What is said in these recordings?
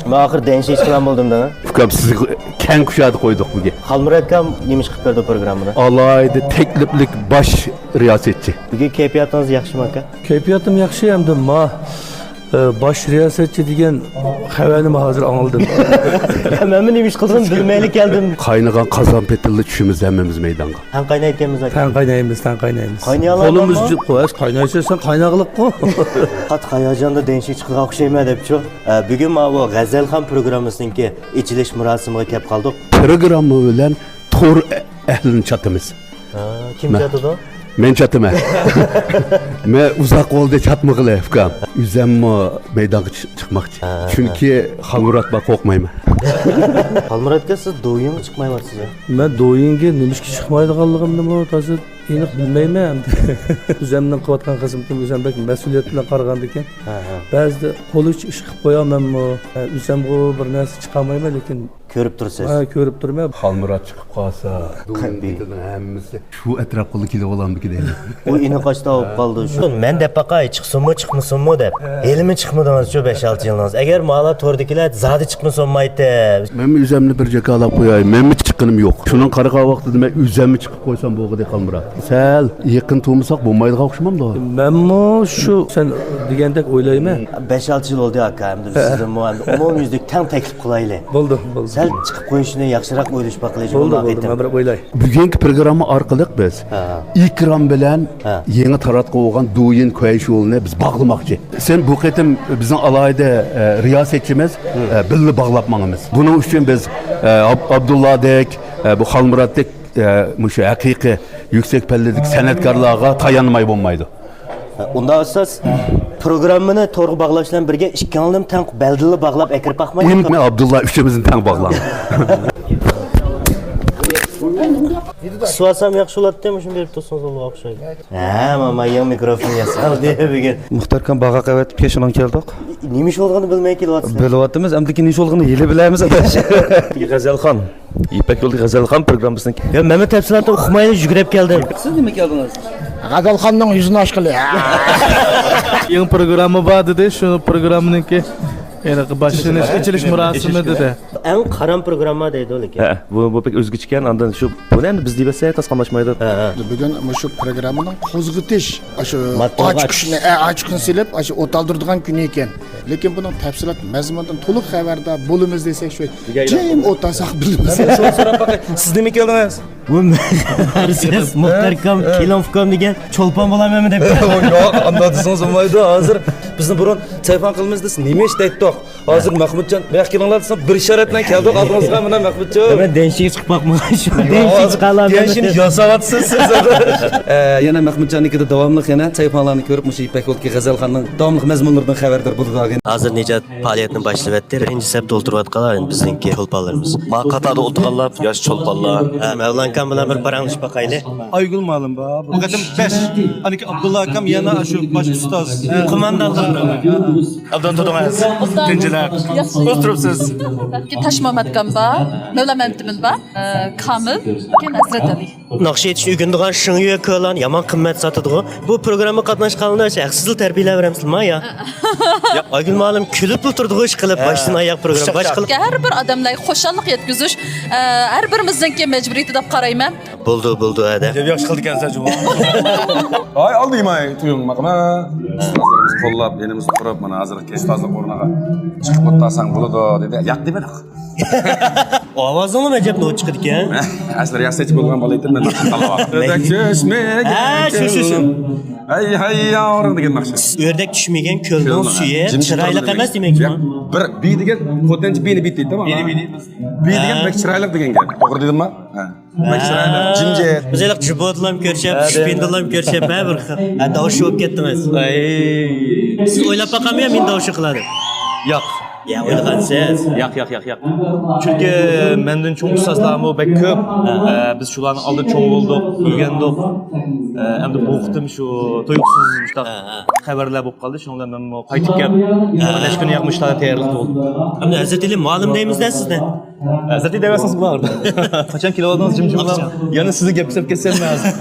Men axir denşe chiqgan bo'ldim-da. Ukam sizni keng kuşadı koyduk bugün. Xalmurat akam nima qilib berdi programmani? Alayda tekliflik baş riyasetçi. Bugun kayfiyatingiz yaxshimi aka? Kayfiyatim yaxshi hamda ma bosh riyosatchi degan xabarni hozir angladim. Men nima ish qildim bilmaylik keldim. Kaynagan kazan petilli düşümüz hemmimiz meydanga. Tan qaynayotganmiz aka. Tan qaynaymiz. Qaynayalar. Qo'limiz qo'yas, qaynaysa sen qaynaqliq qo. Qat hayajonda denşe chiqgan o'xshayman debchi. Bugun men bu G'azalxon programmasininki ichilish murosimiga kelib qoldik. Programma bilen tor ehlini çatımız. Kim chatodi? Men çatıma. Men uzak oldu çatmıqlı ukam. Üzemmo meydanga chiqmoqchi. Chunki Xalmuratga qo'rqmayman. Xalmurat aka siz do'yinga chiqmayapsiz ya. Men do'yinga nimishga chiqmaydiganligimni bu hozir aniq bilmayman. O'zimning qilayotgan xizmatim o'zimdek mas'uliyat bilan qaragan ekan. Ba'zida qo'li ish qilib qo'yamanmi? O'zim bu bir narsa chiqamayman lekin ko'rib tursiz. Ko'rib turman. Xalmurat chiqib qolsa, do'yinning hammasi shu atrofga kelib olamdi deydi. U ini qochda olib qoldi shu. Men deb baqay chiqsinmi, chiqmasinmi deb. Elimi chiqmadingiz shu 5-6 yilningiz. Agar ma'lum to'rdikilar zodi chiqmasinmaydi. Men o'zimni bir joyga olib qo'yay. Menmi chiqqanim yo'q. Shuning qaraqa vaqtida men o'zimni chiqib qo'ysam bo'g'ida Xalmurat. Sal yaqin turmasak bo'lmaydigan o'xshamamda. Menmi shu sen degandek o'ylayman. 5-6 yil oldu aka. Endi sizning umumyuzlik tang taklif qilaylik. Bo'ldi. Sal chiqib qo'yishni yaxshiroq o'ylash baqilish Bo'ldi. Men bir o'ylay. Bugungi programma orqali biz ikram bilan yangi taratqa bo'lgan do'yin ko'yish yo'lini biz bog'lamoqchi. Sen bu qatim bizning alayda riyosetchimiz billi bog'lapmamiz. Buning uchun biz Abdulladek, bu Xalmuratdek mushu haqiqiy yüksek pelledik san'atkorlarga tayanmay bo'lmaydi. Unda asas programmani to'g'ri bog'lash bilan birga ikkalamiz tang beldili bog'lab akirib baxmaydi. Men Abdullah üçümüzün tang bog'lab. Suasam yaxshi bo'ladimi shunday deb tursangiz o'lib o'xshaydi. Mama yan mikrofon yasal deb bugun. Muxtarkan bağa qavatib keshinan keldik. Nima ish bo'lganini bilmay kelyapsiz. Bilyapmiz, amdiki ish bo'lganini yili bilamiz adash. G'azalxon, İpek Yo'li G'azalxon programmasining. Ya men tafsilotni o'qimayli yugurib keldim. Siz nima keldingiz? G'azalxonning yuzini ochqili. Yangi programma bor dedi, shu programmaniki boshlanish, ichilish murosimi dedi. Eng qaram programma deydi lekin. Bu pek o'zgacha ekan, ondan shu buni endi biz deb aytsak tasqamashmaydi. Bugun shu programmaning qo'zg'itish, shu ochiqni silib, shu o'taldiradigan kuni ekan. Lekin buning tafsilot mazmunidan to'liq xabardor bo'lamiz desak shu. Jim o'tasak bilamiz. Shu so'rab baqay, siz nima keldingiz? Bu siz Muxtarkam, Kelovkam degan cho'lpon bo'lamanmi deb. Yo'q, unda desangiz bo'lmaydi. Hozir bizni burun telefon qilamiz desa, nima ish deytdik? Hozir Mahmudjon, bu yoqqa kelinglar desa, bir ishorat bilan keldik oldingizga mana Mahmudjon. Men denshga chiqib boqmagan shu. Denshga chiqaman. Denshni yasawatsiz siz. Yana Mahmudjonnikida davomli yana telefonlarni ko'rib, mush İpek Yo'li G'azalxonning davomli mazmunlaridan xabardor bo'ldik. Hozir Nejat faoliyatini boshlayapti. Birinchi sabda o'tirayotganlar bizningki cho'lponlarimiz. Ma qatorda o'tirganlar yosh cho'lponlar. Mavlon akam bilan bir paranglashib boqayli. Aygul ma'lum ba. Bu qatim 5. Aniki Abdullah akam yana shu bosh ustoz. Qo'mondonlar. Abdan tudungiz. Tinchilar. O'tiribsiz. Tashmomat Gamba, Mevlamentimin ba, Kamil, Hazrat Ali. Naqsh etish ugundigan shingyu ko'lan yomon qimmat sotadigan. Bu programma qatnashganlar haqsizlik tarbiyalayveramsizmi ya? Ya Aygul ma'lum kulib o'tirdiq ish qilib boshdan oyoq program bosh qilib. Har bir odamlarga xo'shallik yetkazish har birimizningki majburiyati deb qarayman. Bo'ldi ada. Yaxshi qildikansan javob. Ay aldimay tuyung maqma. Ustozlarimiz qo'llab, yenimiz qurib mana hozir kestazlik o'rniga chiqib o'ttasang bo'ladi dedi. Yo'q demak. Ovozingni majabni chiqdi ekan. Asli yaxshi bo'lgan bola edim men Shu. Ay yavrum degan maqsad. O'rdak tushmagan ko'lning suyi chiroyli emas demakmi? Bir bi degan qo'tanchi beni bit deydi, tamam. Bi degan bek chiroyli degan gap. To'g'ri dedimmi? Ha. Bek chiroyli, jimjit. Bizlar jibotlam ko'rishib, shpindalam ko'rishib, bir xil. Davshi bo'lib ketdimiz. Siz o'ylab boqammi, men davshi qiladi. Yo'q. Ya o'ylagansiz. Yo'q. Chunki mendan cho'ng ustozlarmi bek ko'p. Biz shularning oldida cho'ng bo'ldik, o'rgandik. Endi bu vaqtim shu to'yuqsiz mushtaq. xabarlar bo'lib qoldi. Shundan men qaytib kelib, necha kun yaqmishlar tayyorlik bo'ldi. Hamda hazratili ma'lum deymiz-da sizdan. Hazrati devasangiz bo'lar. Qachon kelib oldingiz jim-jimlar? Yana sizni gapirib ketsam hozir.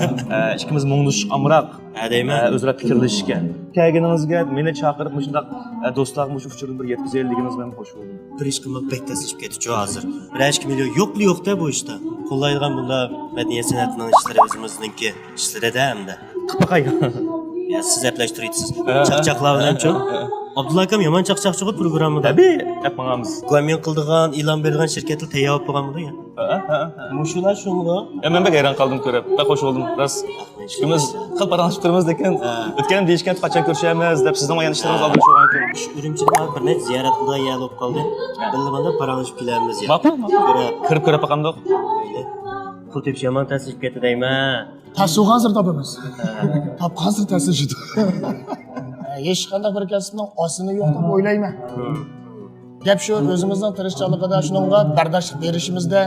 Ikkimiz mungdush amroq, deyman. o'zaro fikrlashishga. Kelganingizga meni chaqirib, shunday do'stlarga shu uchun bir yetkazayligimiz bilan xush bo'ldim. Bir ish qilmoq bek taslib ketdi hozir. 1 million yo'qda bu ishda. Qo'llaydigan bunda madaniyat san'atining ishlari o'zimizningki ishlarida hamda. Qipaqay. Ya siz aplashtiraysiz. Chaqchaqlar bilan-chu. Abdulla akam yomon chaqchaqchi programmada. Tabii, yapmamiz. Ko'min qildigan, e'lon bergan shirkatlar tayyor bo'lganmi ya? Mushular shunga. Men bak hayron qoldim ko'rib. Bak xush bo'ldim. Ras. Ikkimiz xil paranlashib turibmiz ekan. O'tgan deyishgan qachon ko'rishamiz deb sizdan o'yan ishlarimiz oldin shu ekan. Urumchiga bir net ziyorat qilgan yer bo'lib qoldi. Bilmanda paranlashib kelamiz ya. Ma'qul. Kirib qandoq? Pul tepish yomon ta'sir ketdi deyman. Tasu hozir topamiz. Hozir tasishdi. Hech qanday bir kasbning osini yo'q deb o'ylayman. Gap shu, o'zimizning tirishchiligida shunga bardosh berishimizda.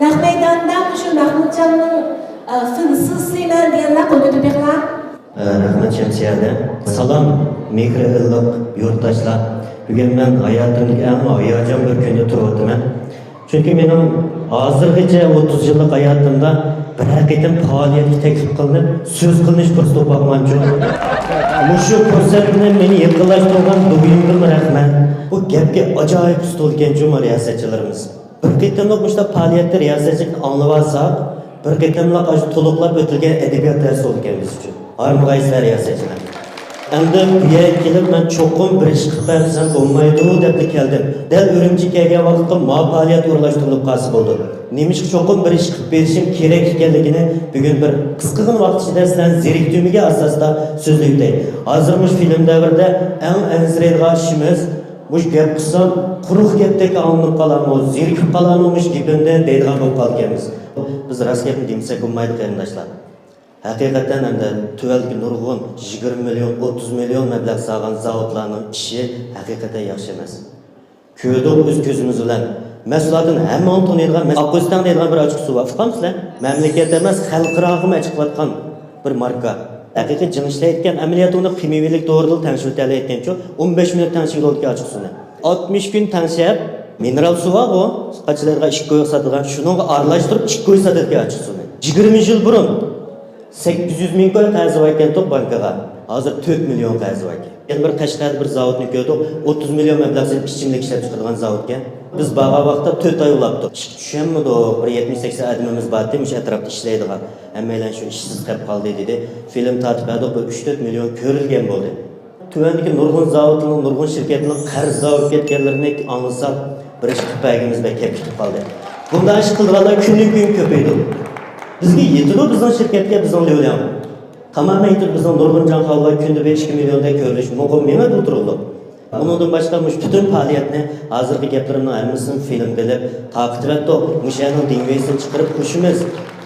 Naq maydonda shu Mahmudjonning finsiz siyman deganlar qo'l ko'tariblar. Rahmat Shamsiyada. Salom, mehr illiq yurtdoshlar. Bugun men hayotimdagi eng hayajon bir kunda turibman. Chunki mening hozirgacha 30 yillik hayotimda bir haqiqatan faoliyatga taklif qilinib, so'z qilinish fursati topmaganchu. Shu fursatni meni yaqinlashtirgan do'yimga rahmat. Bu gapga ajoyib usta bo'lgan riyosatchilarimiz. Bir qitimliq müşta faaliyatda riyosatchilikni anglab olsak, bir qitimliq to'liqlab o'tilgan adabiyot darsi bo'lgan biz uchun. Harmonislar riyosatchilar. Endi bu yerga kelib men cho'qim bir ish qilib bersam bo'lmaydi deb keldim. Dal Urumchi kelgan vaqtda faoliyat o'rlashtirilib qolsa bo'ldi. Nima ish cho'qim bir ish qilib berishim kerak ekanligini bugun bir qisqagina vaqt ichida sizdan zeriktumiga asosida so'zlaydi. Hozir mush film davrida eng anziraydigan ishimiz mush gap qilsam quruq gapdek alınıp qalamız, zerikib qalamız gibinde deydigan bo'lib qolganmiz. Biz rost gapni demsak bo'lmaydi qarindoshlar. Haqiqatan ham tuvaldagi nurg'un 20 million, 30 million mablag' sog'an zavodlarning ishi haqiqatan yaxshi emas. Ko'rdik o'z ko'zimiz bilan. Mahsulotini hamon taniydigan, Afg'oniston deydigan bir ochiq suv afqansizlar. Mamlakat emas, xalqaro chiqayotgan bir marka. Haqiqiy jin ishlayotgan amaliyot uni kimyovilik to'g'rilib tanishtirayotgancha 15 minut tanishib olgan ochiq suvni. 60 kun tanishib mineral suvi bu qachlarga ish qo'yib sotadigan, shuni aralashtirib ish qo'yib sotadigan ochiq suvni. 20 yil burun 800 ming qo'y qarz ekan to'q bankaga. Hozir 4 million qarz ekan. Yana bir Qashqarda bir zavodni ko'rdik, 30 million mablag' sarf ichimlik ishlab chiqaradigan zavodga. Biz baga vaqtda 4 oy ulabdi. Tushunmadi, bir 70-80 adamimiz bordi, o'sha atrofda ishlaydigan. Hammalar shu ishsiz qolib qoldi dedi. Film tartibida 3-4 million ko'rilgan bo'ldi. Tuvandagi nurg'un zavodning, nurg'un shirkatning qarz zavod ketganlarini anlasak, bir ish qilpagimiz va ketib qoldi. Bunday ish qilganlar kundan-kun ko'paydi. Bizga yetadi bizning shirkatga bizning yo'lam. Tamamen yetib bizning nurg'un jonxonlar kunda 5 millionda ko'rilish mumkin emas bu turli. Bundan başqa bütün faoliyatni hozirgi gaplarimning hammasini film qilib, taqdirlatdi. Mushaning dengveysini chiqarib qo'shimiz.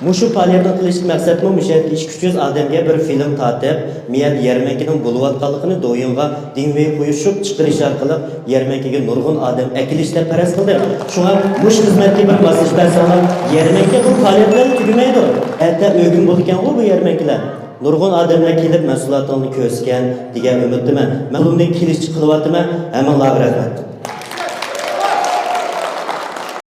Mushu faoliyatni qilishning maqsadi mushaki 200 odamga bir film tatib, miyat yarmakining bo'layotganligini do'yinga dengvey qo'yishib chiqarish orqali yarmakiga nurg'un odam akilishda paras qildi. Shunga mush xizmatga bir maslahat bersalar, yarmakka bu faoliyatlar tugamaydi. Hatta o'g'in bo'lgan bu yarmaklar. Nurg'un odamlar kelib mahsulotlarni ko'rsatgan degan umiddaman. Men bundan kelish qilyapman, hamma rahmat.